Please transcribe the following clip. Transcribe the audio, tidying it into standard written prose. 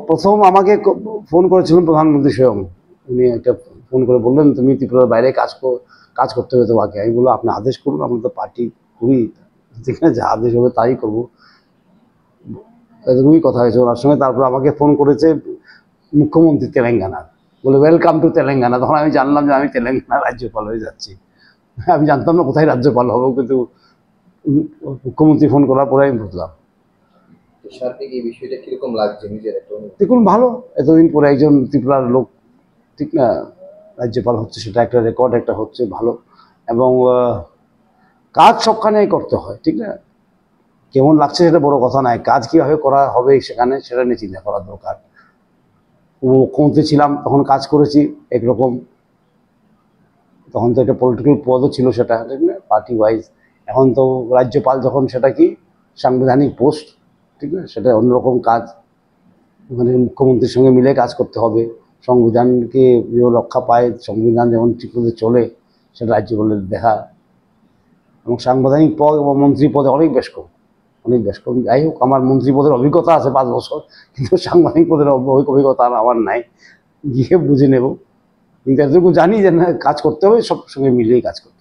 প্রথম আমাকে ফোন করেছিলেন প্রধানমন্ত্রী স্বয়ং। উনি একটা ফোন করে বললেন, তুমি ত্রিপুরার বাইরে কাজ করতে হবে তোমাকে। আমি বললাম, আপনি আদেশ করুন, আমরা তো পার্টি করি, যেখানে যা আদেশ হবে তাই করবো। এরকমই কথা হয়েছে ওনার সঙ্গে। তারপর আমাকে ফোন করেছে মুখ্যমন্ত্রী তেলেঙ্গানার, বলে ওয়েলকাম টু তেলেঙ্গানা। তখন আমি জানলাম যে আমি তেলেঙ্গানা রাজ্যপাল হয়ে যাচ্ছি। আমি জানতাম না কোথায় রাজ্যপাল হবো, কিন্তু মুখ্যমন্ত্রী ফোন করার পরে আমি বুঝলাম। সার্বিক এই বিষয়টা কিরকম লাগছে নিজের একটা দেখুন, ভালো, এতদিন পরে একজন ত্রিপুরার লোক, ঠিক না, রাজ্যপাল হচ্ছে, সেটা একটা রেকর্ড একটা হচ্ছে, ভালো। এবং কাজ সবখানেই করতে হয়, ঠিক না, কেমন লাগছে সেটা বড় কথা নয়, কাজ কীভাবে করা হবে সেখানে সেটা নিয়ে চিন্তা করা দরকার। মুখ্যমন্ত্রী ছিলাম তখন কাজ করেছি একরকম, তখন তো একটা পলিটিক্যাল পদও ছিল সেটা, ঠিক না, পার্টি ওয়াইজ। এখন তো রাজ্যপাল যখন, সেটা কি সাংবিধানিক পোস্ট, ঠিক না, সেটা অন্যরকম কাজ। ওখানে মুখ্যমন্ত্রীর সঙ্গে মিলে কাজ করতে হবে, সংবিধানকে রক্ষা পায়, সংবিধান যেমন ঠিকমতো চলে সেটা রাজ্যপালের দেখা। এবং সাংবিধানিক পদ এবং মন্ত্রী পদে অনেক বেশ কম, যাই হোক, আমার মন্ত্রী পদের অভিজ্ঞতা আছে 5 বছর, কিন্তু সাংবিধানিক পদের অভিজ্ঞতা আমার নাই, গিয়ে বুঝে নেব। কিন্তু এতটুকু জানি যে না, কাজ করতে হবে, সব সঙ্গে মিলিয়ে কাজ করতে হবে।